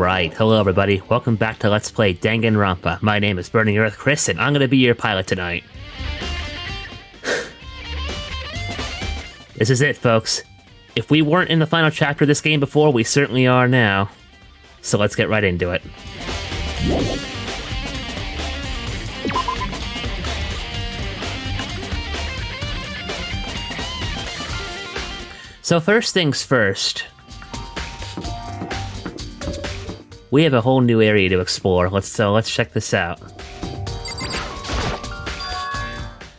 Alright, hello everybody, welcome back to Let's Play Danganronpa. My name is Burning Earth Chris, and I'm gonna be your pilot tonight. This is it, folks. If we weren't in the final chapter of this game before, we certainly are now. So let's get right into it. So first things first. We have a whole new area to explore. Let's check this out.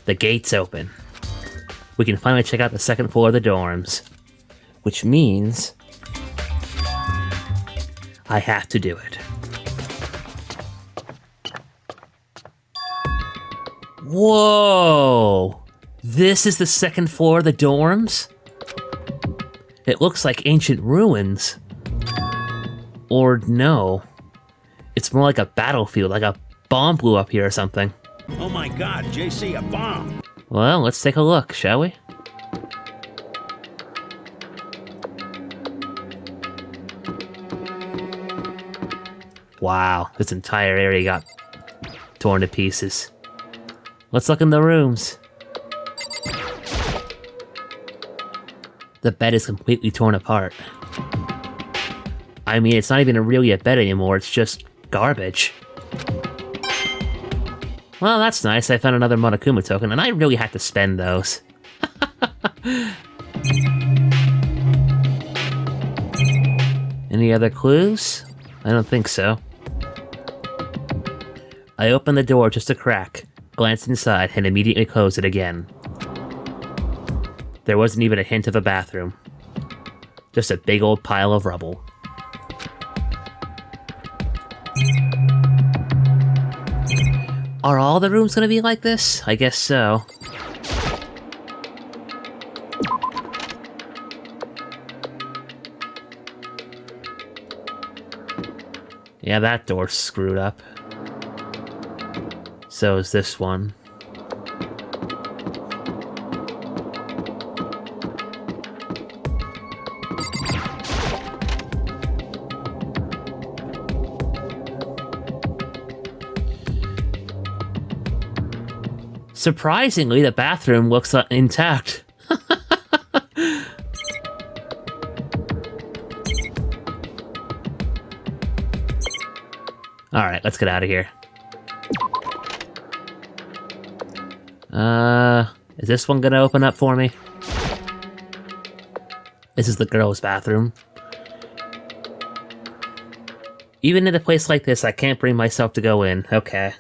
The gate's open. We can finally check out the second floor of the dorms. Which means I have to do it. Whoa! This is the second floor of the dorms? It looks like ancient ruins. Or no. It's more like a battlefield, like a bomb blew up here or something. Oh my god, JC, a bomb! Well, let's take a look, shall we? Wow, this entire area got torn to pieces. Let's look in the rooms. The bed is completely torn apart. I mean, it's not even really a bed anymore, it's just garbage. Well, that's nice, I found another Monokuma Token, and I really had to spend those. Any other clues? I don't think so. I opened the door just a crack, glanced inside, and immediately closed it again. There wasn't even a hint of a bathroom. Just a big old pile of rubble. Are all the rooms gonna be like this? I guess so. Yeah, that door's screwed up. So is this one. Surprisingly, the bathroom looks intact. Alright, let's get out of here. Is this one gonna open up for me? This is the girls' bathroom. Even in a place like this, I can't bring myself to go in. Okay.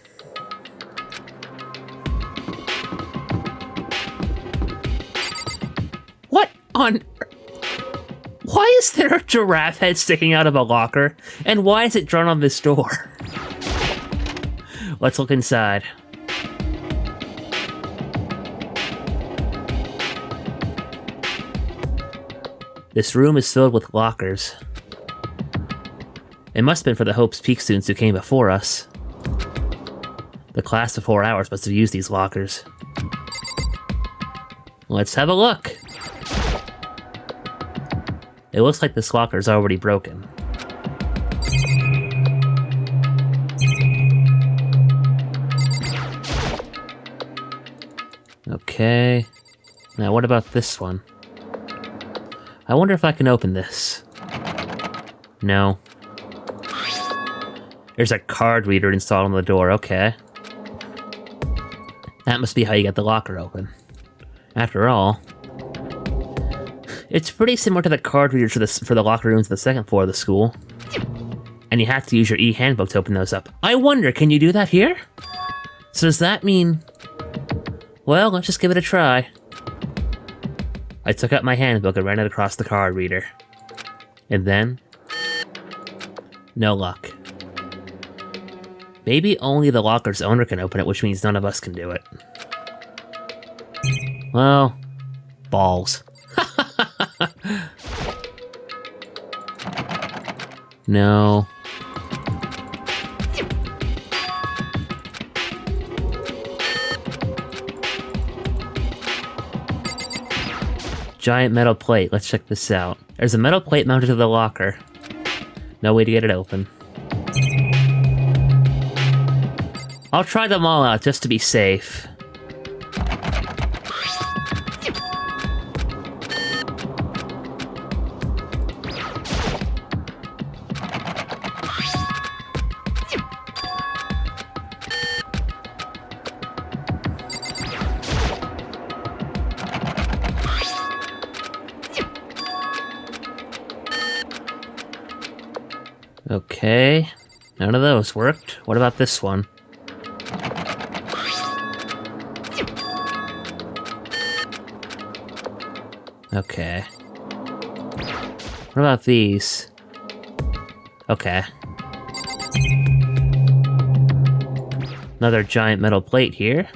Why is there a giraffe head sticking out of a locker? And why is it drawn on this door? Let's look inside. This room is filled with lockers. It must have been for the Hope's Peak students who came before us. The class of 4 hours must have used these lockers. Let's have a look. It looks like this locker is already broken. Okay. Now what about this one? I wonder if I can open this. No. There's a card reader installed on the door, okay. That must be how you get the locker open. After all, it's pretty similar to the card readers for the locker rooms of the second floor of the school. And you have to use your e-handbook to open those up. I wonder, can you do that here? So does that mean... Well, let's just give it a try. I took out my handbook and ran it across the card reader. And then... no luck. Maybe only the locker's owner can open it, which means none of us can do it. Well, balls. No. Giant metal plate. Let's check this out. There's a metal plate mounted to the locker. No way to get it open. I'll try them all out just to be safe. Okay, none of those worked. What about this one? Okay. What about these? Okay. Another giant metal plate here.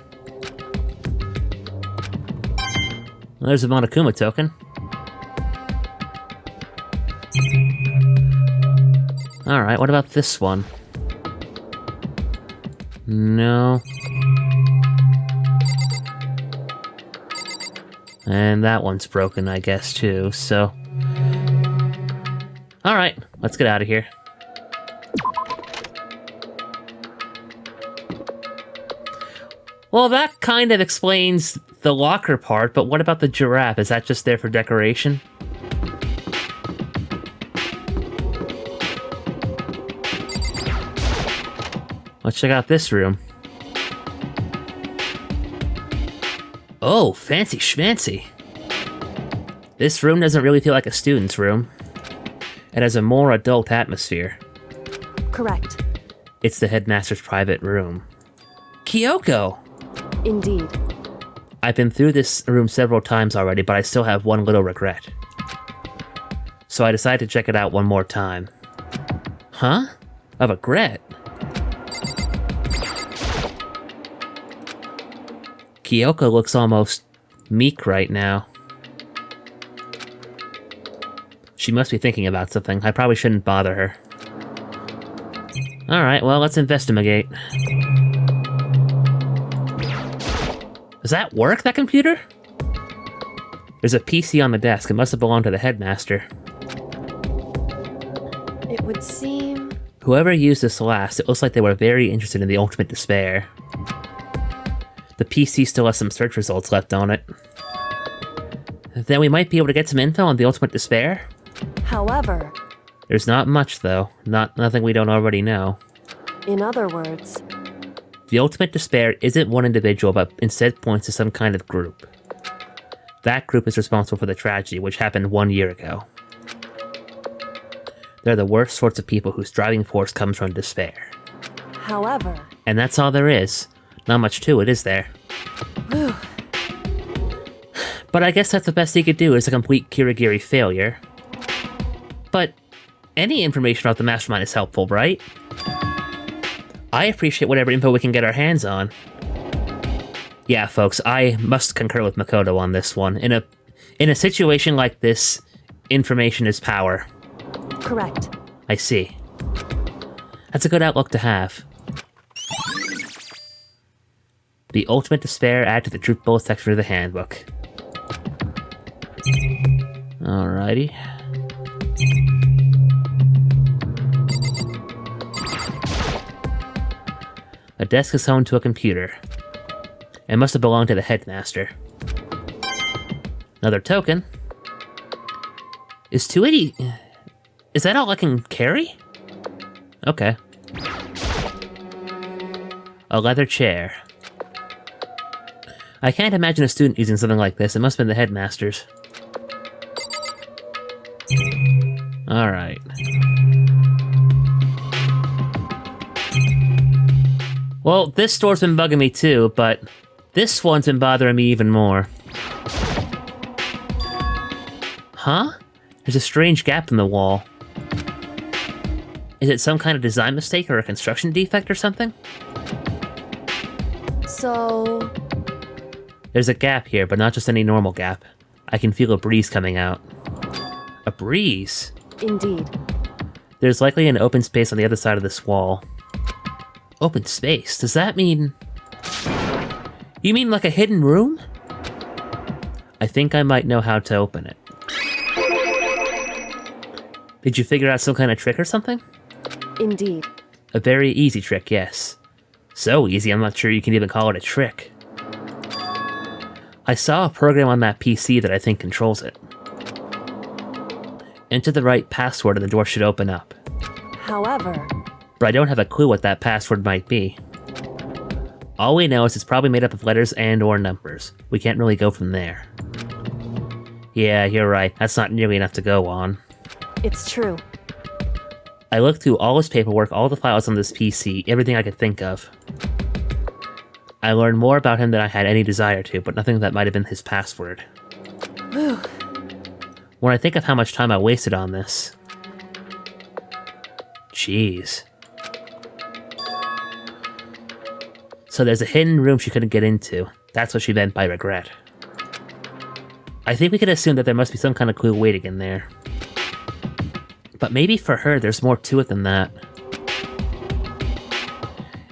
There's a Monokuma token. Alright, what about this one? No. And that one's broken, I guess, too, so... Alright, let's get out of here. Well, that kind of explains the locker part, but what about the giraffe? Is that just there for decoration? Let's check out this room. Oh, fancy schmancy. This room doesn't really feel like a student's room. It has a more adult atmosphere. Correct. It's the headmaster's private room. Kyoko! Indeed. I've been through this room several times already, but I still have one little regret. So I decided to check it out one more time. Huh? A regret? Kyoko looks almost meek right now. She must be thinking about something. I probably shouldn't bother her. Alright, well, let's investigate. Does that work, that computer? There's a PC on the desk. It must have belonged to the headmaster. It would seem... Whoever used this last, it looks like they were very interested in the ultimate despair. The PC still has some search results left on it. Then we might be able to get some info on the ultimate despair? However... There's not much, though. Nothing we don't already know. In other words... The ultimate despair isn't one individual, but instead points to some kind of group. That group is responsible for the tragedy, which happened 1 year ago. They're the worst sorts of people whose driving force comes from despair. However... And that's all there is. Not much to it, is there? Whew. But I guess that's the best he could do, is a complete Kirigiri failure. But any information about the mastermind is helpful, right? I appreciate whatever info we can get our hands on. Yeah, folks, I must concur with Makoto on this one. In a situation like this, information is power. Correct. I see. That's a good outlook to have. The ultimate despair add to the truth bullet section of the handbook. Alrighty. A desk is home to a computer. It must have belonged to the headmaster. Another token. Is 280... Is that all I can carry? Okay. A leather chair. I can't imagine a student using something like this. It must have been the headmaster's. Alright. Well, this store's been bugging me too, but this one's been bothering me even more. Huh? There's a strange gap in the wall. Is it some kind of design mistake or a construction defect or something? So... There's a gap here, but not just any normal gap. I can feel a breeze coming out. A breeze? Indeed. There's likely an open space on the other side of this wall. Open space? Does that mean... You mean like a hidden room? I think I might know how to open it. Did you figure out some kind of trick or something? Indeed. A very easy trick, yes. So easy, I'm not sure you can even call it a trick. I saw a program on that PC that I think controls it. Enter the right password and the door should open up. However, But I don't have a clue what that password might be. All we know is it's probably made up of letters and or numbers. We can't really go from there. Yeah, you're right. That's not nearly enough to go on. it's true. I looked through all his paperwork, all the files on this PC, everything I could think of. I learned more about him than I had any desire to, but nothing that might have been his password. Whew. When I think of how much time I wasted on this... Jeez. So there's a hidden room she couldn't get into. That's what she meant by regret. I think we can assume that there must be some kind of clue waiting in there. But maybe for her, there's more to it than that.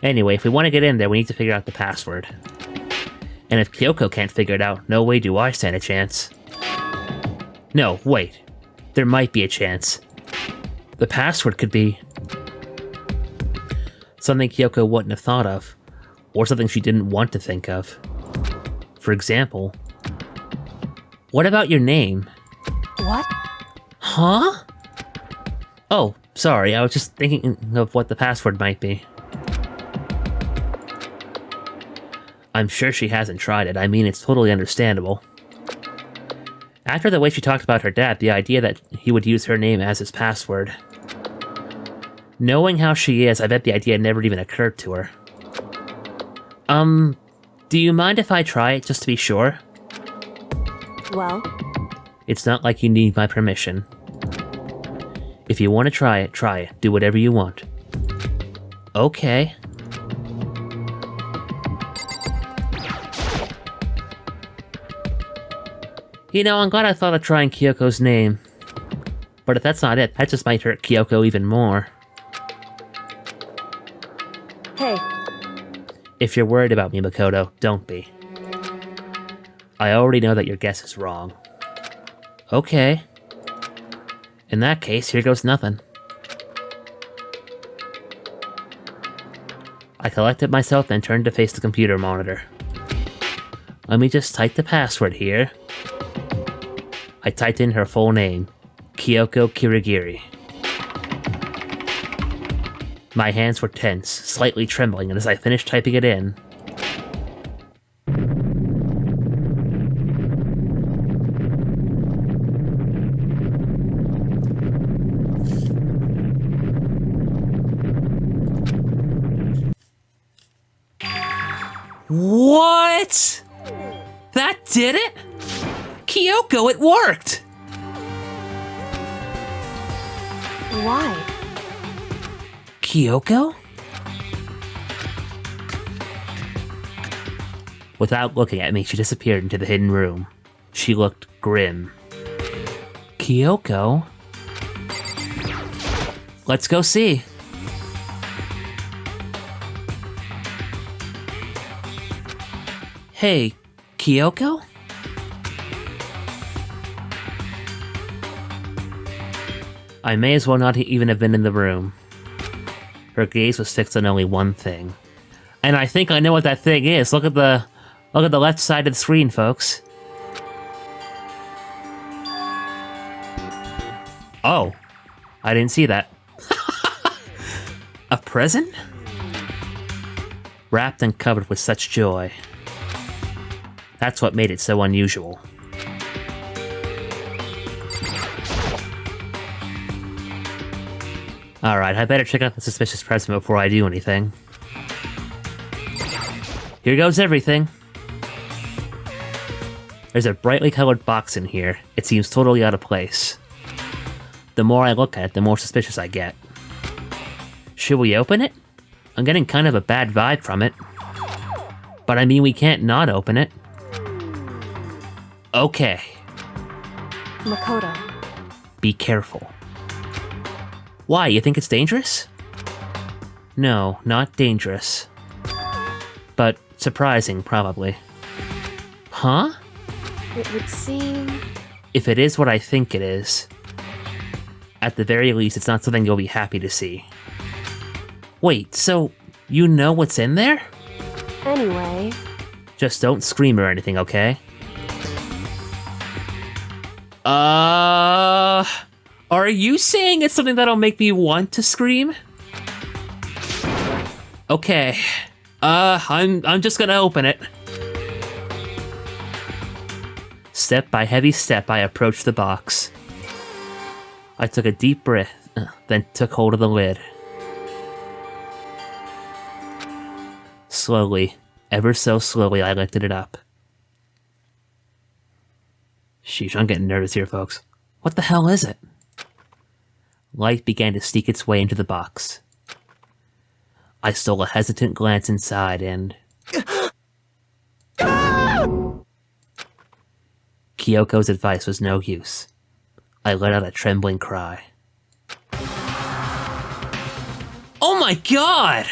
Anyway, if we want to get in there, we need to figure out the password. And if Kyoko can't figure it out, no way do I stand a chance. No, wait. There might be a chance. The password could be... something Kyoko wouldn't have thought of. Or something she didn't want to think of. For example... what about your name? What? Huh? Oh, sorry, I was just thinking of what the password might be. I'm sure she hasn't tried it. I mean, it's totally understandable. After the way she talked about her dad, the idea that he would use her name as his password. Knowing how she is, I bet the idea never even occurred to her. Do you mind if I try it just to be sure? Well, It's not like you need my permission. If you want to try it, try it. Do whatever you want. Okay. You know, I'm glad I thought of trying Kyoko's name. But if that's not it, that just might hurt Kyoko even more. hey, If you're worried about me, Makoto, don't be. I already know that your guess is wrong. Okay. In that case, here goes nothing. I collected myself, then turned to face the computer monitor. Let me just type the password here. I typed in her full name, Kyoko Kirigiri. My hands were tense, slightly trembling, and as I finished typing it in... What? That did it? Kyoko, it worked! why? Kyoko? Without looking at me, she disappeared into the hidden room. She looked grim. Kyoko? Let's go see. Hey, Kyoko? I may as well not even have been in the room. Her gaze was fixed on only one thing. And I think I know what that thing is. Look at the left side of the screen, folks. Oh, I didn't see that. A present? Wrapped and covered with such joy. That's what made it so unusual. Alright, I better check out the suspicious present before I do anything. Here goes everything. There's a brightly colored box in here. It seems totally out of place. The more I look at it, the more suspicious I get. Should we open it? I'm getting kind of a bad vibe from it. But I mean, we can't not open it. Okay. Makoto. Be careful. Why, you think it's dangerous? No, not dangerous. But surprising, probably. Huh? It would seem... If it is what I think it is, at the very least, it's not something you'll be happy to see. Wait, so You know what's in there? Anyway, Just don't scream or anything, okay? Are you saying it's something that'll make me want to scream? Okay. I'm just gonna open it. Step by heavy step, I approached the box. I took a deep breath, then took hold of the lid. Slowly, ever so slowly, I lifted it up. Sheesh, I'm getting nervous here, folks. What the hell is it? Light began to sneak its way into the box. I stole a hesitant glance inside and... Kyoko's advice was no use. I let out a trembling cry. Oh my god!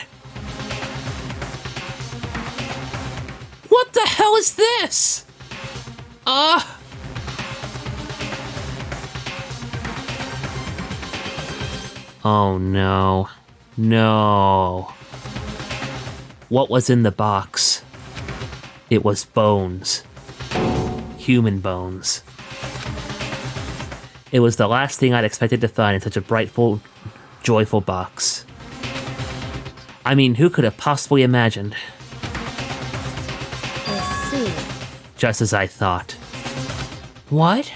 What the hell is this? Oh no. No. What was in the box? It was bones. Human bones. It was the last thing I'd expected to find in such a brightful, joyful box. I mean, who could have possibly imagined? I see. Just as I thought. What?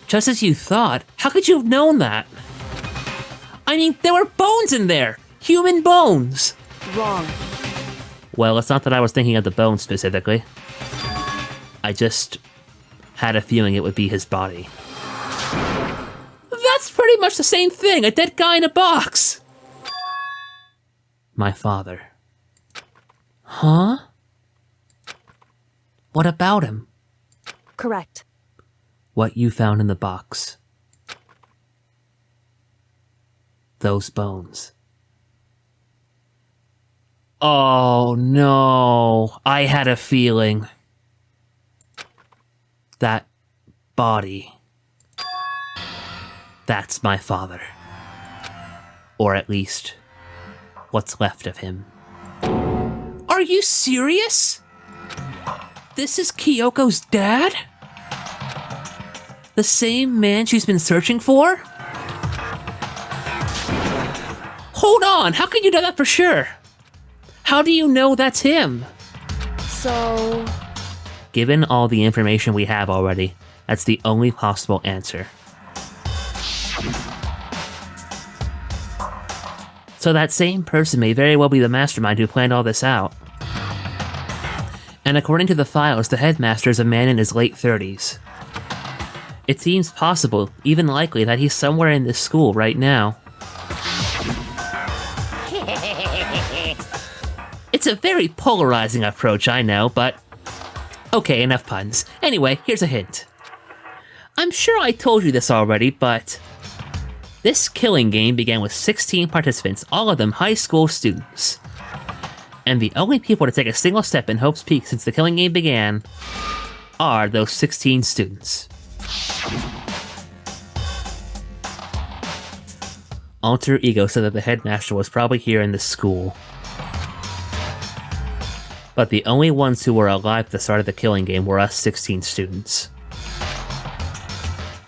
Just as you thought? How could you have known that? I mean, there were bones in there! Human bones! Wrong. Well, it's not that I was thinking of the bones specifically. I just had a feeling it would be his body. That's pretty much the same thing, a dead guy in a box! My father. Huh? What about him? Correct. What you found in the box. Those bones. Oh no, I had a feeling. That body. That's my father. Or at least, what's left of him. Are you serious? This is Kyoko's dad? The same man she's been searching for? Hold on, how can you know that for sure? How do you know that's him? So... Given all the information we have already, that's the only possible answer. So that same person may very well be the mastermind who planned all this out. And according to the files, the headmaster is a man in his late 30s. It seems possible, even likely, that he's somewhere in this school right now. It's a very polarizing approach, I know, but... Okay, enough puns. Anyway, here's a hint. I'm sure I told you this already, but... This killing game began with 16 participants, all of them high school students. And the only people to take a single step in Hope's Peak since the killing game began are those 16 students. Alter Ego said that the headmaster was probably here in this school. But the only ones who were alive at the start of the killing game were us 16 students.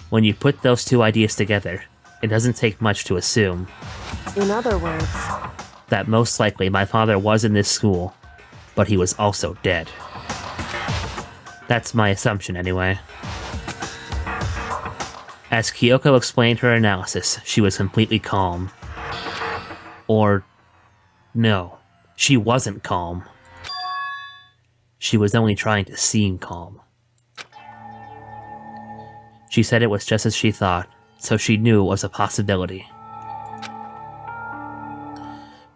When you put those two ideas together, it doesn't take much to assume. In other words... That most likely my father was in this school, but he was also dead. That's my assumption anyway. As Kyoko explained her analysis, she was completely calm. Or... no, she wasn't calm. She was only trying to seem calm. She said it was just as she thought, so she knew it was a possibility.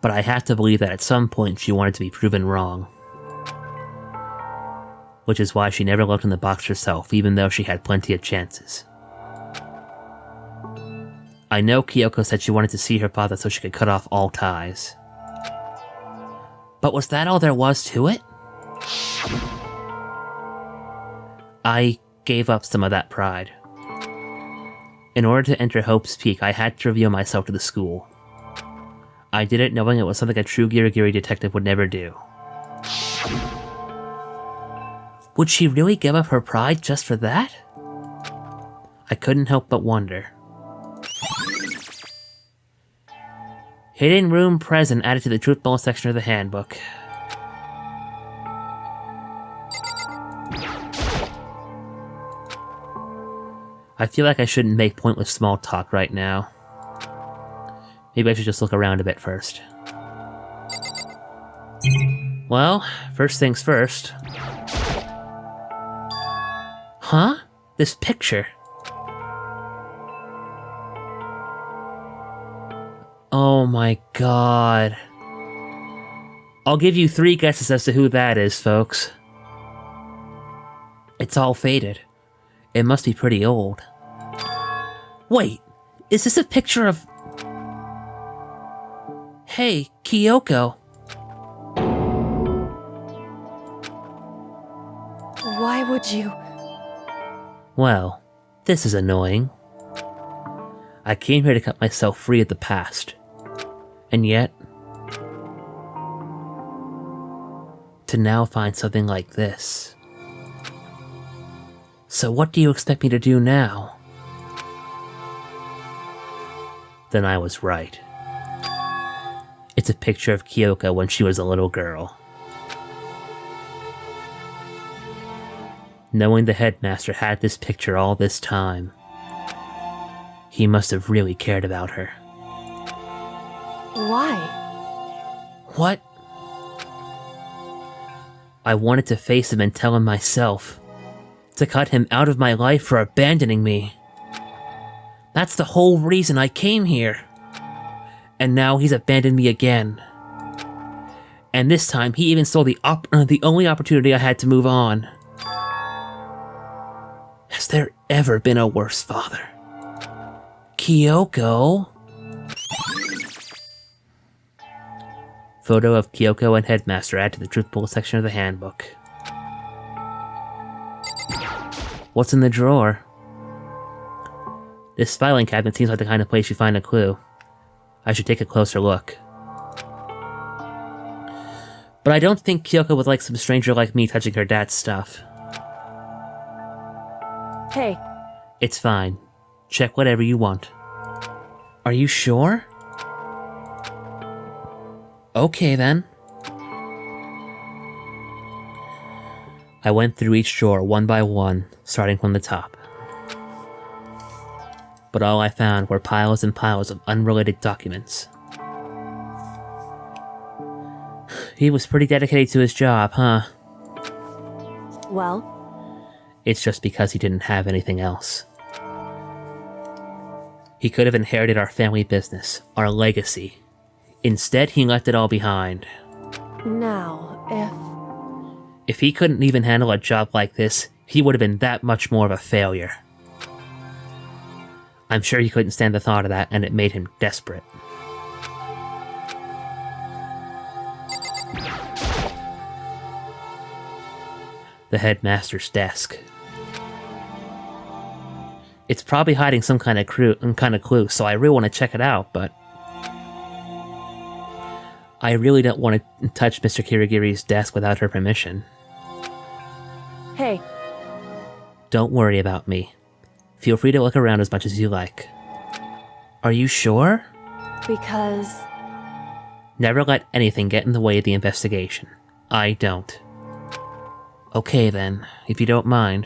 But I have to believe that at some point she wanted to be proven wrong. Which is why she never looked in the box herself, even though she had plenty of chances. I know Kyoko said she wanted to see her father so she could cut off all ties. But was that all there was to it? I gave up some of that pride. In order to enter Hope's Peak, I had to reveal myself to the school. I did it knowing it was something a true Girigiri detective would never do. Would she really give up her pride just for that? I couldn't help but wonder. Hidden room present added to the truth ball section of the handbook. I feel like I shouldn't make pointless small talk right now. Maybe I should just look around a bit first. Well, first things first. Huh? This picture. Oh my god. I'll give you 3 guesses as to who that is, folks. It's all faded. It must be pretty old. Wait, is this a picture of... Hey, Kyoko. Why would you? Well, this is annoying. I came here to cut myself free of the past. And yet... to now find something like this. So what do you expect me to do now? Then I was right. It's a picture of Kyoko when she was a little girl. Knowing the headmaster had this picture all this time, he must have really cared about her. Why? What? I wanted to face him and tell him myself. To cut him out of my life for abandoning me. That's the whole reason I came here. And now he's abandoned me again. And this time he even stole the only opportunity I had to move on. Has there ever been a worse father? Kyoko? Photo of Kyoko and Headmaster add to the truth pool section of the handbook. What's in the drawer? This filing cabinet seems like the kind of place you find a clue. I should take a closer look. But I don't think Kyoko would like some stranger like me touching her dad's stuff. Hey. It's fine. Check whatever you want. Are you sure? Okay then. I went through each drawer one by one, starting from the top. But all I found were piles and piles of unrelated documents. He was pretty dedicated to his job, huh? Well? It's just because he didn't have anything else. He could have inherited our family business, our legacy. Instead, he left it all behind. Now, If he couldn't even handle a job like this, he would have been that much more of a failure. I'm sure he couldn't stand the thought of that, and it made him desperate. The headmaster's desk. It's probably hiding some kind of clue, so I really want to check it out, but... I really don't want to touch Mr. Kirigiri's desk without her permission. Hey. Don't worry about me. Feel free to look around as much as you like. Are you sure? Because... Never let anything get in the way of the investigation. I don't. Okay then, if you don't mind.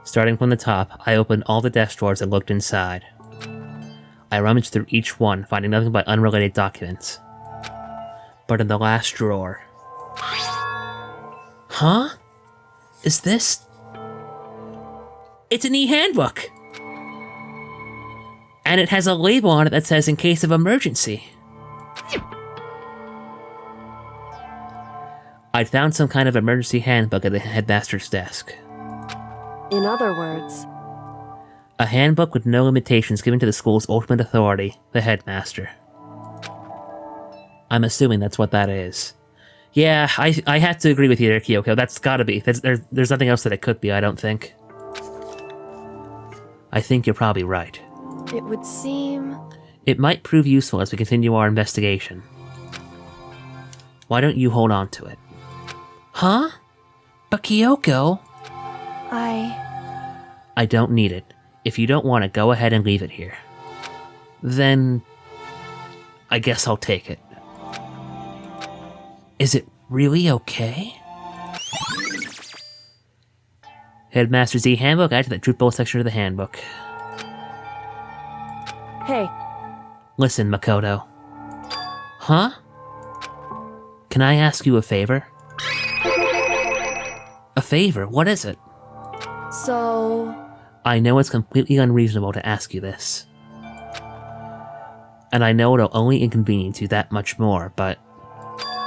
Starting from the top, I opened all the desk drawers and looked inside. I rummaged through each one, finding nothing but unrelated documents. But in the last drawer... Huh? Is this... It's an e-handbook! And it has a label on it that says in case of emergency. I'd found some kind of emergency handbook at the headmaster's desk. In other words... A handbook with no limitations given to the school's ultimate authority, the headmaster. I'm assuming that's what that is. Yeah, I have to agree with you there, Kyoko. That's gotta be. There's nothing else that it could be, I don't think. I think you're probably right. It would seem... It might prove useful as we continue our investigation. Why don't you hold on to it? Huh? But Kyoko... I don't need it. If you don't want it, go ahead and leave it here. Then... I guess I'll take it. Is it really okay? Headmaster's e-handbook, add to the truth bowl section of the handbook. Hey, Listen, Makoto. Huh? Can I ask you a favor? A favor? What is it? so... I know it's completely unreasonable to ask you this. And I know it'll only inconvenience you that much more, but...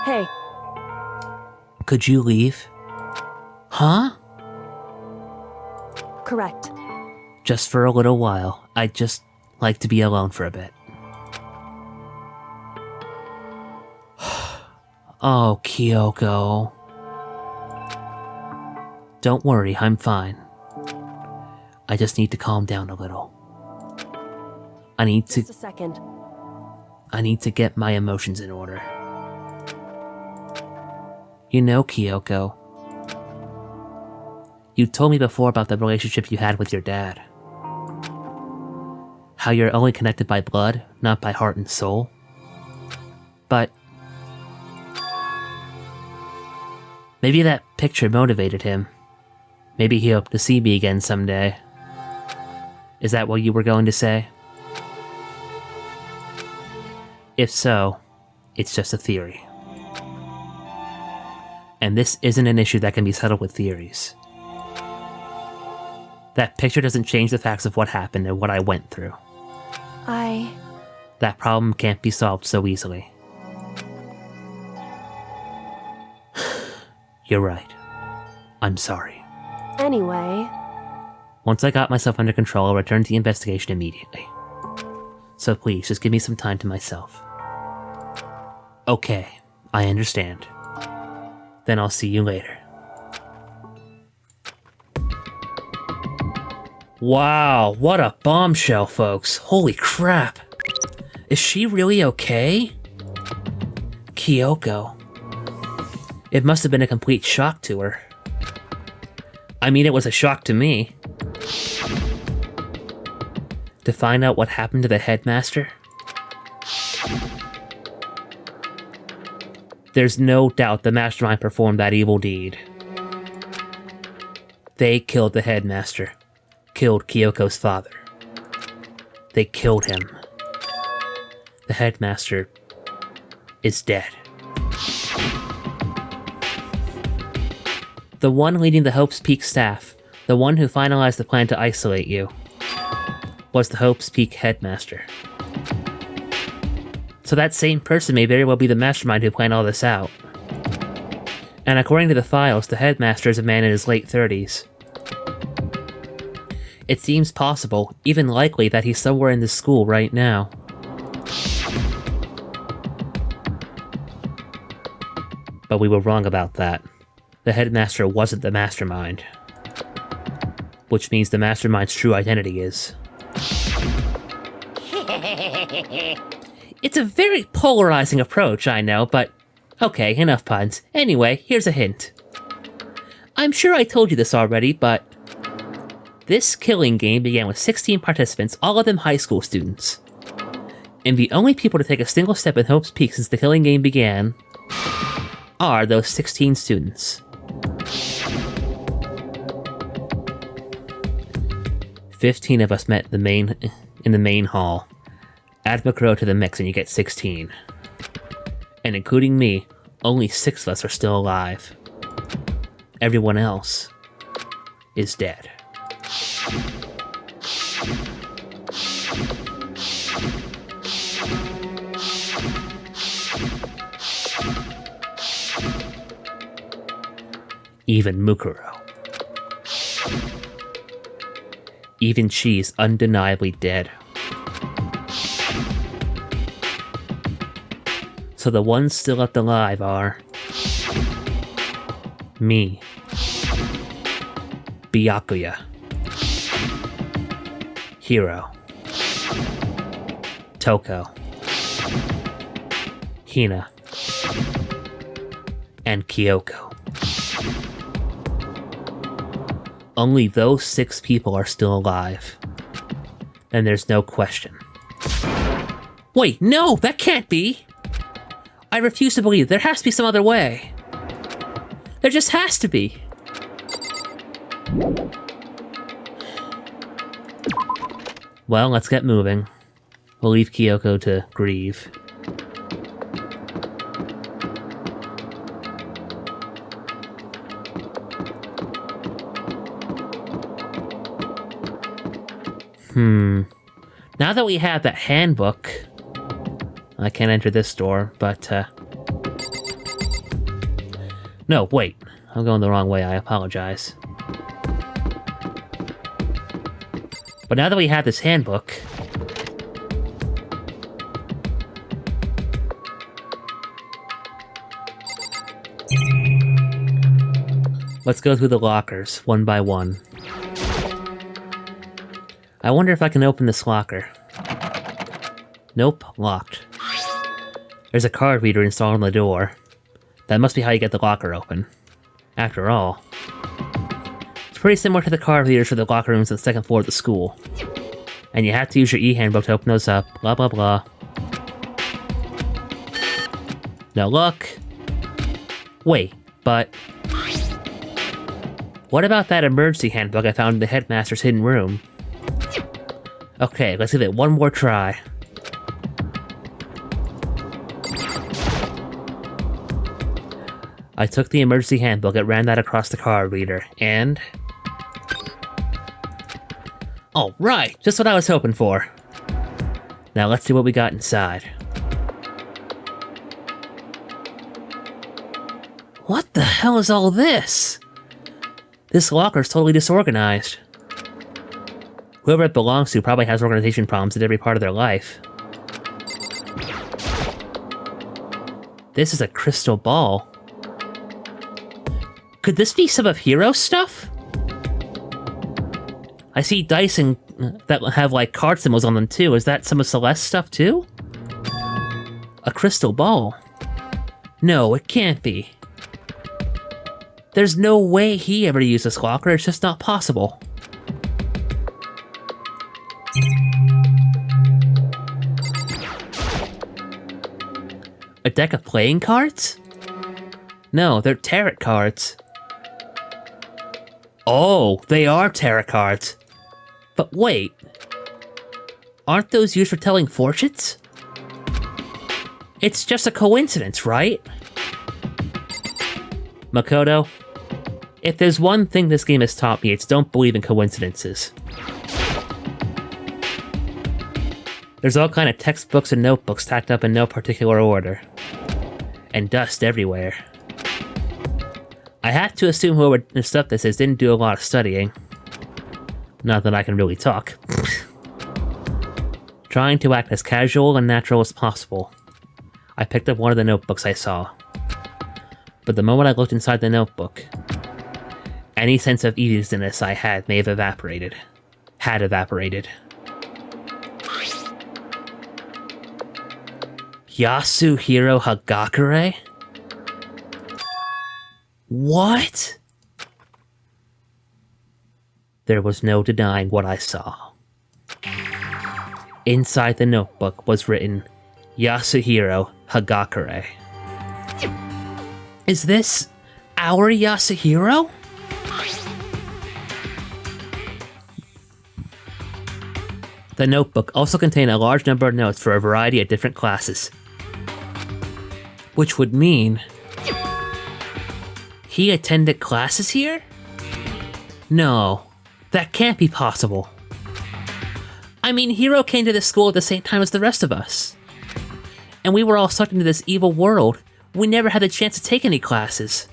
Hey, Could you leave? Huh? correct. Just for a little while. I'd just like to be alone for a bit. Oh, Kyoko. Don't worry, I'm fine. I just need to calm down a little. Just a second. I need to get my emotions in order. You know, Kyoko, you told me before about the relationship you had with your dad. How you're only connected by blood, not by heart and soul. But... maybe that picture motivated him. Maybe he hoped to see me again someday. Is that what you were going to say? If so, it's just a theory. And this isn't an issue that can be settled with theories. That picture doesn't change the facts of what happened and what I went through. That problem can't be solved so easily. You're right. I'm sorry. Anyway, Once I got myself under control, I'll return to the investigation immediately. So please, just give me some time to myself. Okay, I understand. Then I'll see you later. Wow, what a bombshell, folks. Holy crap. Is she really okay? Kyoko. It must have been a complete shock to her. I mean, it was a shock to me. To find out what happened to the headmaster? There's no doubt the mastermind performed that evil deed. They killed the headmaster. Killed Kyoko's father. They killed him. The headmaster is dead. The one leading the Hope's Peak staff, the one who finalized the plan to isolate you, was the Hope's Peak headmaster. So that same person may very well be the mastermind who planned all this out. And according to the files, the headmaster is a man in his late 30s. It seems possible, even likely, that he's somewhere in this school right now. But we were wrong about that. The headmaster wasn't the mastermind. Which means the mastermind's true identity is... It's a very polarizing approach, I know, but... Okay, enough puns. Anyway, here's a hint. I'm sure I told you this already, but... This killing game began with 16 participants, all of them high school students. And the only people to take a single step in Hope's Peak since the killing game began... are those 16 students. 15 of us met in the main hall. Add Makoto to the mix and you get 16. And including me, only 6 of us are still alive. Everyone else is dead. Even Mukuro. Even she's undeniably dead. So the ones still left alive are... me. Byakuya. Hiro, Toko, Hina, and Kyoko. Only those 6 people are still alive. And there's no question. Wait, no, that can't be! I refuse to believe. There has to be some other way. There just has to be. Well, let's get moving. We'll leave Kyoko to grieve. Now that we have that handbook, I can't enter this door, but, no, wait. I'm going the wrong way, I apologize. But now that we have this handbook... let's go through the lockers, one by one. I wonder if I can open this locker. Nope, locked. There's a card reader installed on the door. That must be how you get the locker open. After all, it's pretty similar to the card readers for the locker rooms on the 2nd floor of the school. And you have to use your e-handbook to open those up, blah blah blah. Now look. Wait, but... what about that emergency handbook I found in the Headmaster's hidden room? Okay, let's give it one more try. I took the emergency handbook and ran that across the card reader, and... alright, just what I was hoping for. Now let's see what we got inside. What the hell is all this? This locker's totally disorganized. Whoever it belongs to probably has organization problems in every part of their life. This is a crystal ball. Could this be some of Hiro's stuff? I see dice that have, like, card symbols on them, too. Is that some of Celeste's stuff, too? A crystal ball? No, it can't be. There's no way he ever used this locker. It's just not possible. A deck of playing cards? No, they're tarot cards. Oh, they are tarot cards. But wait. Aren't those used for telling fortunes? It's just a coincidence, right? Makoto, if there's one thing this game has taught me, it's don't believe in coincidences. There's all kind of textbooks and notebooks stacked up in no particular order. And dust everywhere. I have to assume whoever stuff this is didn't do a lot of studying. Not that I can really talk. Trying to act as casual and natural as possible. I picked up one of the notebooks I saw. But the moment I looked inside the notebook, any sense of easiness I had may have evaporated. Had evaporated. Yasuhiro Hagakure? What? There was no denying what I saw. Inside the notebook was written, Yasuhiro Hagakure. Is this our Yasuhiro? The notebook also contained a large number of notes for a variety of different classes. Which would mean... he attended classes here? No, that can't be possible. I mean, Hiro came to this school at the same time as the rest of us. And we were all sucked into this evil world. We never had the chance to take any classes.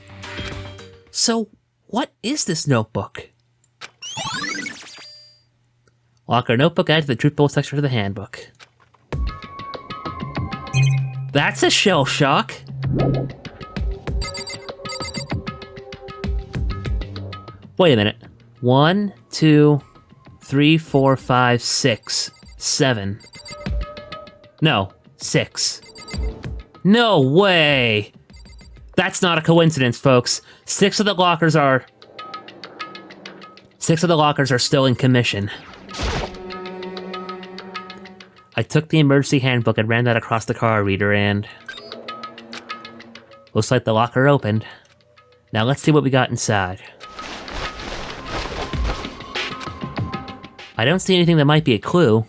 So, what is this notebook? Locker notebook added to the truth bowl section of the handbook. That's a shell shock! Wait a minute. 1, 2, 3, 4, 5, 6, 7. No, 6. No way! That's not a coincidence, folks. 6 of the lockers are still in commission. I took the emergency handbook and ran that across the card reader and... looks like the locker opened. Now let's see what we got inside. I don't see anything that might be a clue.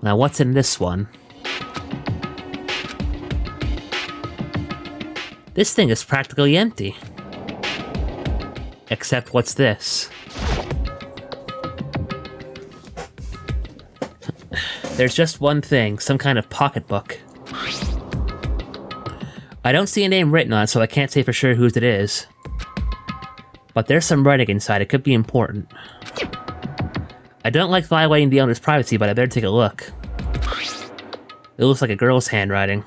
Now what's in this one? This thing is practically empty. Except what's this? There's just one thing, some kind of pocketbook. I don't see a name written on it, so I can't say for sure whose it is. But there's some writing inside, it could be important. I don't like violating the owner's privacy, but I better take a look. It looks like a girl's handwriting.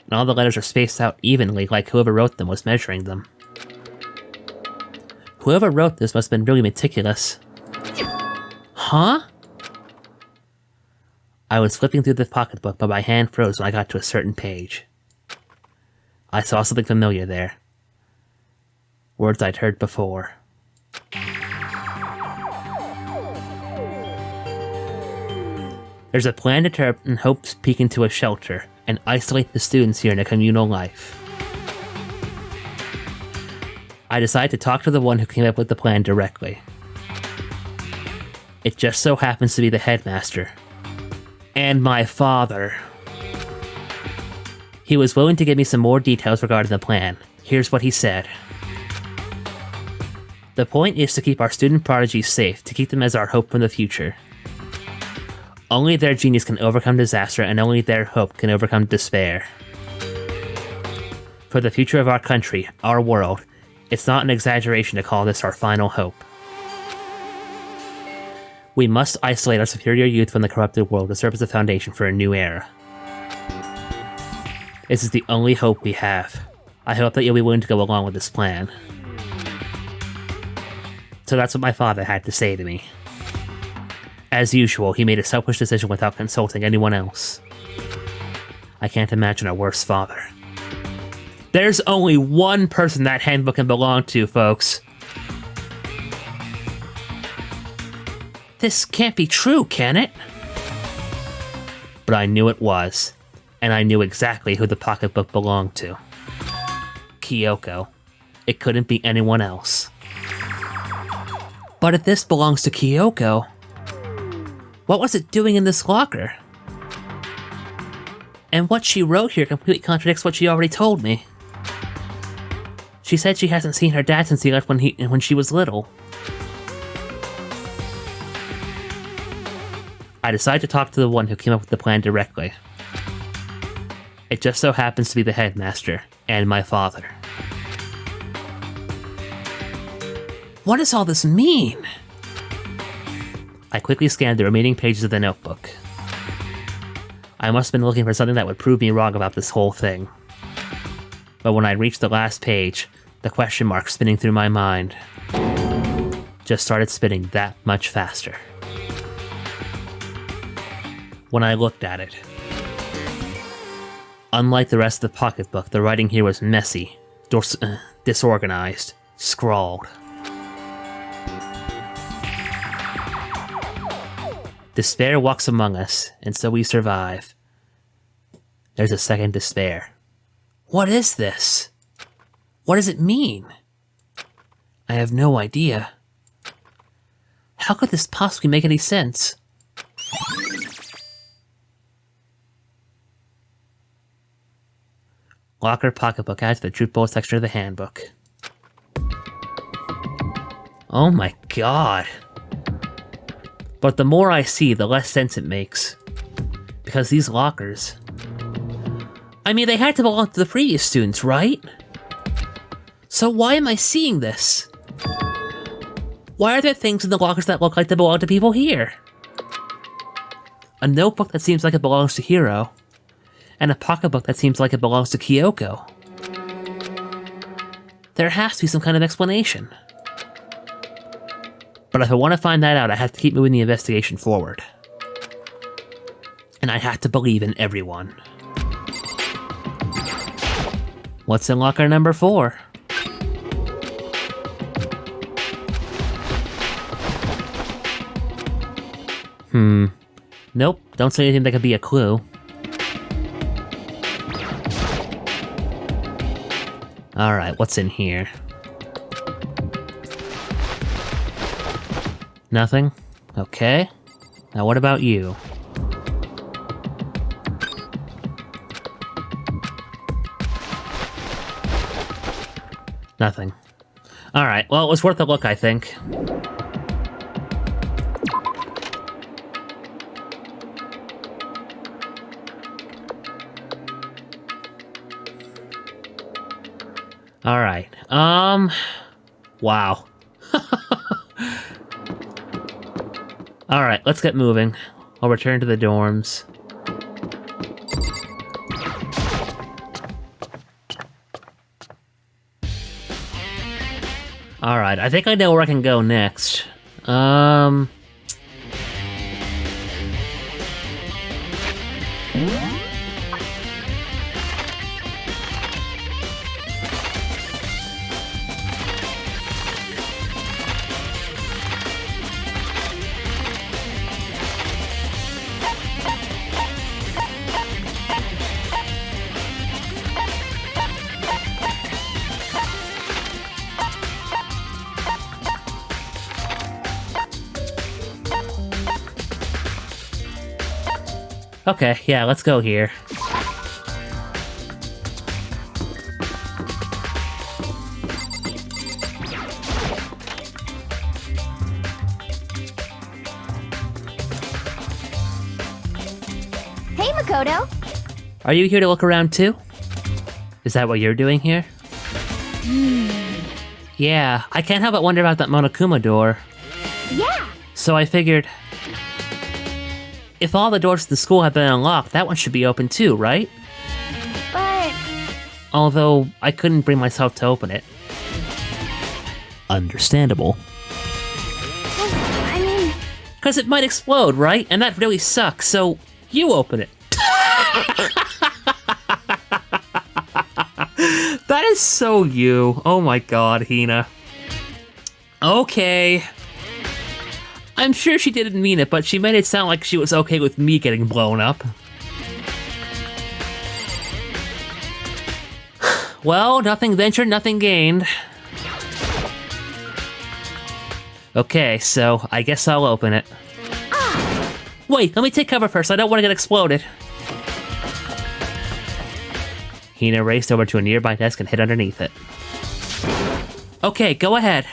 And all the letters are spaced out evenly, like whoever wrote them was measuring them. Whoever wrote this must have been really meticulous. Huh? I was flipping through the pocketbook, but my hand froze when I got to a certain page. I saw something familiar there. Words I'd heard before. There's a plan to turn Hope's Peak into a shelter and isolate the students here in a communal life. I decided to talk to the one who came up with the plan directly. It just so happens to be the headmaster. And my father. He was willing to give me some more details regarding the plan. Here's what he said. The point is to keep our student prodigies safe, to keep them as our hope for the future. Only their genius can overcome disaster, and only their hope can overcome despair. For the future of our country, our world, it's not an exaggeration to call this our final hope. We must isolate our superior youth from the corrupted world to serve as a foundation for a new era. This is the only hope we have. I hope that you'll be willing to go along with this plan. So that's what my father had to say to me. As usual, he made a selfish decision without consulting anyone else. I can't imagine a worse father. There's only one person that handbook can belong to, folks. This can't be true, can it? But I knew it was, and I knew exactly who the pocketbook belonged to. Kyoko. It couldn't be anyone else. But if this belongs to Kyoko, what was it doing in this locker? And what she wrote here completely contradicts what she already told me. She said she hasn't seen her dad since he left when she was little. I decided to talk to the one who came up with the plan directly. It just so happens to be the headmaster, and my father. What does all this mean? I quickly scanned the remaining pages of the notebook. I must have been looking for something that would prove me wrong about this whole thing. But when I reached the last page, the question mark spinning through my mind just started spinning that much faster. When I looked at it, unlike the rest of the pocketbook, the writing here was messy, disorganized, scrawled. Despair walks among us, and so we survive. There's a second despair. What is this? What does it mean? I have no idea. How could this possibly make any sense? Locker pocketbook adds to the truth bowl section of the handbook. Oh my god. But the more I see, the less sense it makes. Because these lockers... I mean, they had to belong to the previous students, right? So why am I seeing this? Why are there things in the lockers that look like they belong to people here? A notebook that seems like it belongs to Hiro, and a pocketbook that seems like it belongs to Kyoko. There has to be some kind of explanation. But if I want to find that out, I have to keep moving the investigation forward. And I have to believe in everyone. What's in locker number 4? Nope, don't say anything that could be a clue. Alright, what's in here? Nothing? Okay. Now what about you? Nothing. Alright, well, it was worth a look, I think. Alright, wow. Alright, let's get moving. I'll return to the dorms. Alright, I think I know where I can go next. Okay, yeah, let's go here. Hey, Makoto! Are you here to look around too? Is that what you're doing here? Yeah, I can't help but wonder about that Monokuma door. Yeah! So I figured, if all the doors to the school have been unlocked, that one should be open too, right? But... Although, I couldn't bring myself to open it. Understandable. I mean... Because it might explode, right? And that really sucks, so you open it. That is so you. Oh my god, Hina. Okay. I'm sure she didn't mean it, but she made it sound like she was okay with me getting blown up. Well, nothing ventured, nothing gained. Okay, so I guess I'll open it. Wait, let me take cover first. I don't want to get exploded. Hina raced over to a nearby desk and hid underneath it. Okay, go ahead.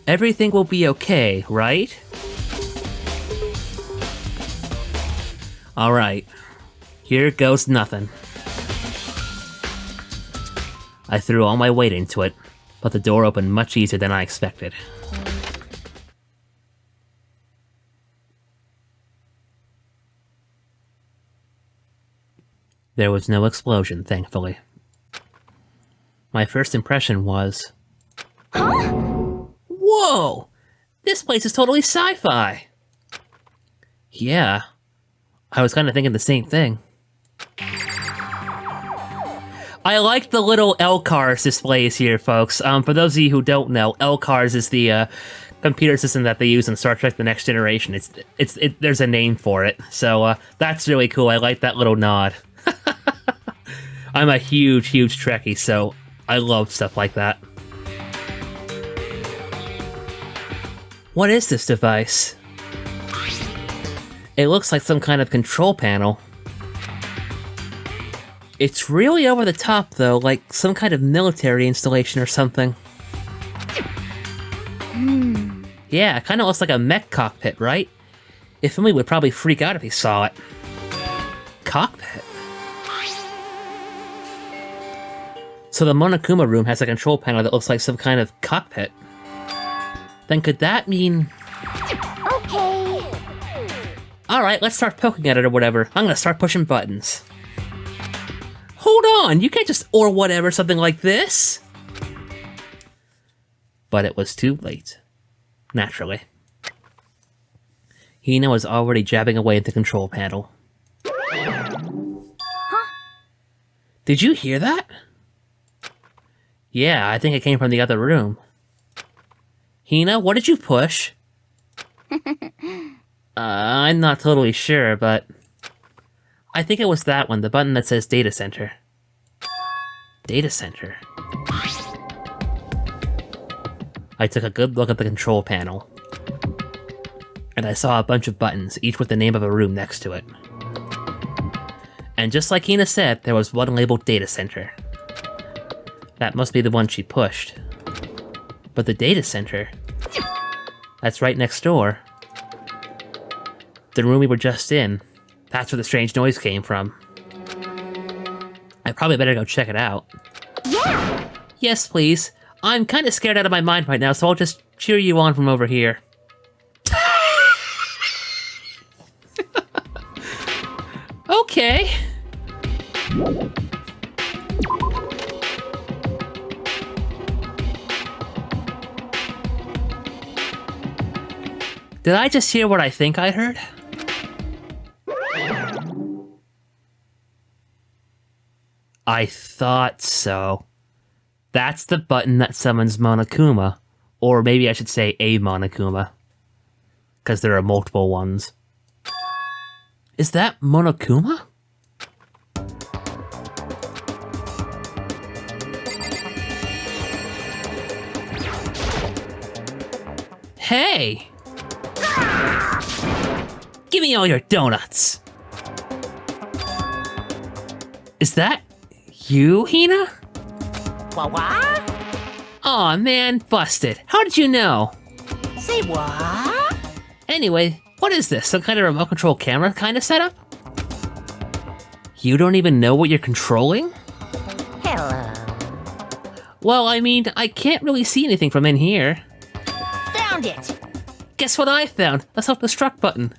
Everything will be okay, right? Alright. Here goes nothing. I threw all my weight into it, but the door opened much easier than I expected. There was no explosion, thankfully. My first impression was... Huh? Whoa! This place is totally sci-fi! Yeah, I was kind of thinking the same thing. I like the little LCARS displays here, folks. For those of you who don't know, LCARS is the computer system that they use in Star Trek The Next Generation. There's a name for it, so that's really cool. I like that little nod. I'm a huge Trekkie, so I love stuff like that. What is this device? It looks like some kind of control panel. It's really over the top, though, like some kind of military installation or something. Yeah, it kind of looks like a mech cockpit, right? If Fumi would probably freak out if he saw it. Cockpit? So the Monokuma room has a control panel that looks like some kind of cockpit. Then could that mean... Okay. Alright, let's start poking at it or whatever. I'm gonna start pushing buttons. hold on, you can't just or whatever something like this. But it was too late. Naturally. Hina was already jabbing away at the control panel. Did you hear that? Yeah, I think it came from the other room. Hina, what did you push? I'm not totally sure, but I think it was that one, the button that says Data Center. Data Center. I took a good look at the control panel, and I saw a bunch of buttons, each with the name of a room next to it. And just like Hina said, there was one labeled Data Center. That must be the one she pushed. But the Data Center? That's right next door. The room we were just in. That's where the strange noise came from. I probably better go check it out. Yeah! Yes, please. I'm kind of scared out of my mind right now, so I'll just cheer you on from over here. Okay. Did I just hear what I think I heard? I thought so. That's the button that summons Monokuma. Or maybe I should say a Monokuma. Because there are multiple ones. Is that Monokuma? Hey! Give me all your donuts! Is that you, Hina? What? Aw, man, busted. How did you know? Say what? Anyway, what is this? Some kind of remote control camera kind of setup? You don't even know what you're controlling? Hello. Well, I mean, I can't really see anything from in here. Found it. Guess what I found? The self-destruct button.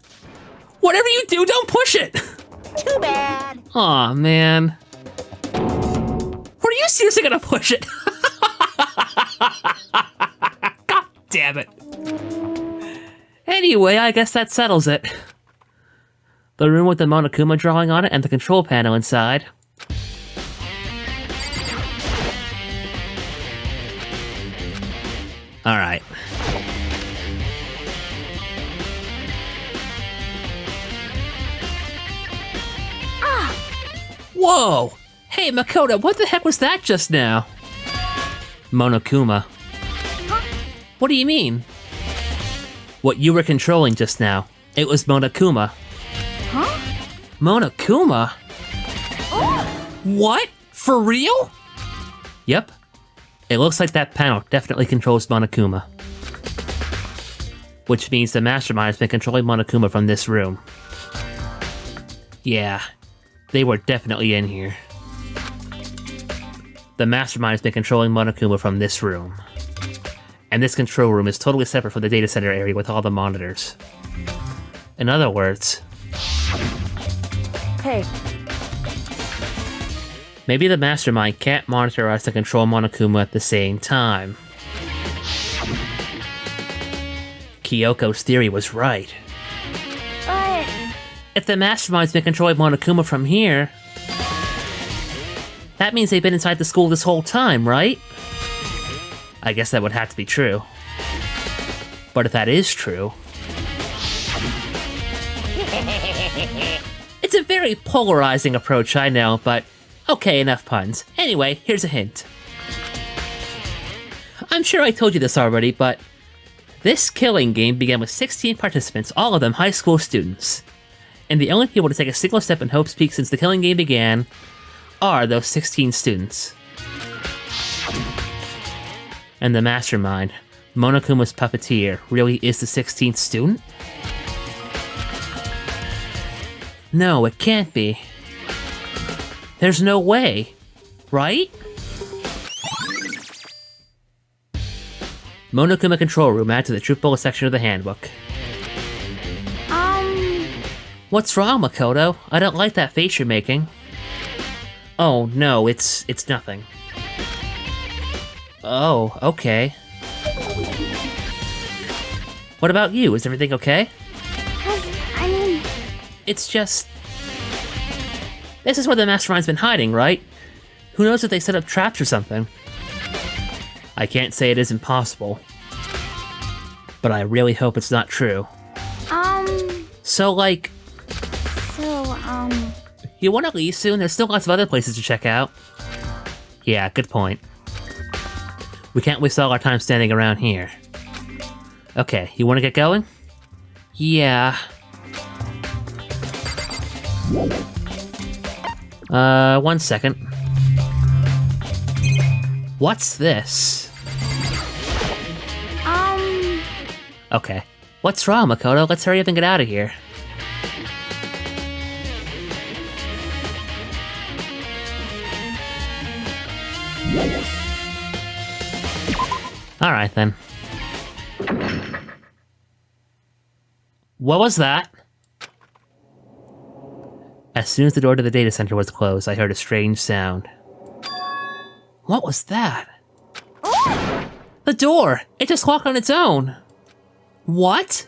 Whatever you do, don't push it! Too bad. Aw, man. Were you seriously gonna push it? God damn it. Anyway, I guess that settles it. The room with the Monokuma drawing on it and the control panel inside. Alright. Whoa! Hey, Makoto, what the heck was that just now? Monokuma. What do you mean? What you were controlling just now. It was Monokuma. Huh? Monokuma? What? For real? Yep. It looks like that panel definitely controls Monokuma. Which means the Mastermind has been controlling Monokuma from this room. Yeah. They were definitely in here. The Mastermind has been controlling Monokuma from this room. And this control room is totally separate from the data center area with all the monitors. In other words... Hey, maybe the Mastermind can't monitor us and control Monokuma at the same time. Kyoko's theory was right. But If the Mastermind's been controlling Monokuma from here, that means they've been inside the school this whole time, right? I guess that would have to be true. But if that is true... It's a very polarizing approach, I know, but okay, enough puns. Anyway, here's a hint. I'm sure I told you this already, but this killing game began with 16 participants, all of them high school students. And the only people to take a single step in Hope's Peak since the killing game began are those 16 students. And the Mastermind, Monokuma's puppeteer, really is the 16th student? No, it can't be. There's no way, right? Monokuma control room added to the truth bullet section of the handbook. What's wrong, Makoto? I don't like that face you're making. Oh, no, it's nothing. Oh, okay. What about you? Is everything okay? I mean, It's just... This is where the mastermind's been hiding, right? Who knows if they set up traps or something? I can't say it isn't possible. But I really hope it's not true. So, like... You want to leave soon? There's still lots of other places to check out. Yeah, good point. We can't waste all our time standing around here. Okay, you want to get going? Yeah. 1 second. What's this? Okay. What's wrong, Makoto? Let's hurry up and get out of here. Alright then. What was that? As soon as the door to the data center was closed, I heard a strange sound. What was that? The door! It just locked on its own! What?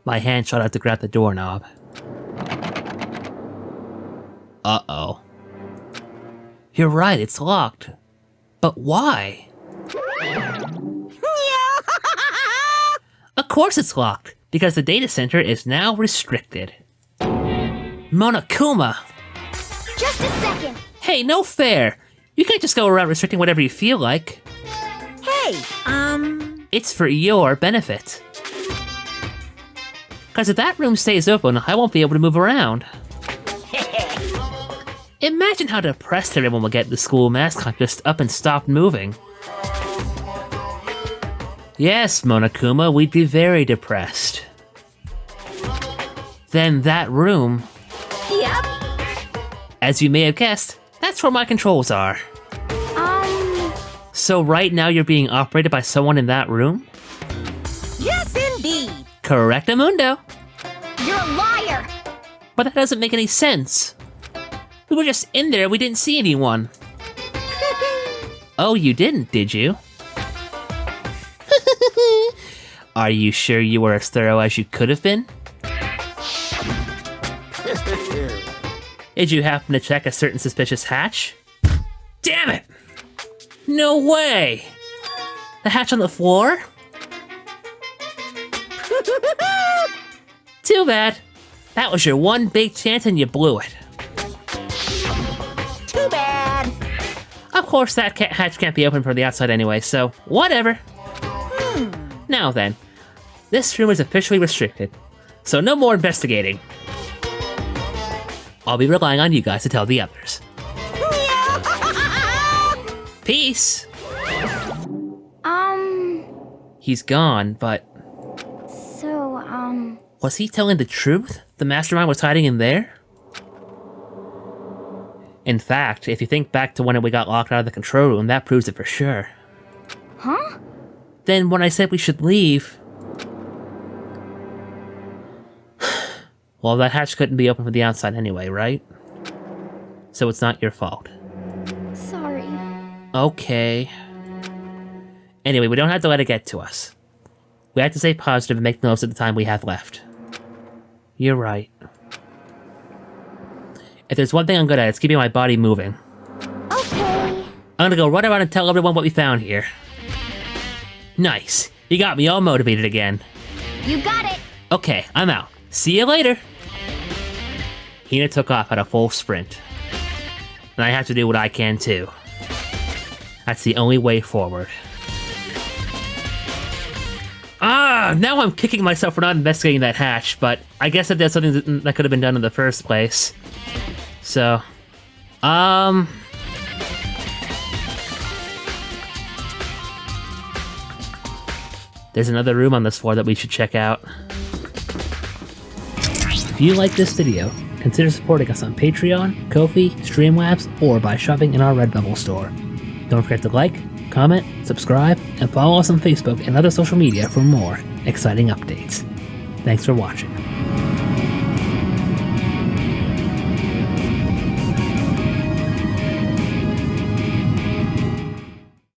My hand shot out to grab the doorknob. Uh-oh. You're right, it's locked. But why? Of course it's locked, because the data center is now restricted. Monokuma! just a second. Hey, no fair! You can't just go around restricting whatever you feel like. Hey, It's for your benefit. Because if that room stays open, I won't be able to move around. Imagine how depressed everyone will get if the school mascot just up and stopped moving. Yes, Monokuma, we'd be very depressed. Then that room, yep. as you may have guessed, that's where my controls are. So right now you're being operated by someone in that room? Yes, indeed. Correctamundo. You're a liar. But that doesn't make any sense. We were just in there, we didn't see anyone. Oh, you didn't, did you? Are you sure you were as thorough as you could have been? Did you happen to check a certain suspicious hatch? Damn it! No way! The hatch on the floor? Too bad. That was your one big chance and you blew it. Too bad. Of course, that hatch can't be opened from the outside anyway, so whatever. Now then, this room is officially restricted, so no more investigating. I'll be relying on you guys to tell the others. Peace! He's gone, but... So, was he telling the truth? The mastermind was hiding in there? In fact, if you think back to when we got locked out of the control room, that proves it for sure. huh? Then when I said we should leave... Well, that hatch couldn't be opened from the outside anyway, right? So it's not your fault. Sorry. Okay. Anyway, we don't have to let it get to us. We have to stay positive and make the most of the time we have left. You're right. If there's one thing I'm good at, it's keeping my body moving. Okay. I'm gonna go run around and tell everyone what we found here. Nice. You got me all motivated again. You got it. Okay, I'm out. See you later. Hina took off at a full sprint. And I have to do what I can too. That's the only way forward. Ah, now I'm kicking myself for not investigating that hatch, but I guess that there's something that could have been done in the first place. So, there's another room on this floor that we should check out. If you like this video, consider supporting us on Patreon, Ko-fi, Streamlabs, or by shopping in our Redbubble store. Don't forget to like, comment, subscribe, and follow us on Facebook and other social media for more exciting updates. Thanks for watching.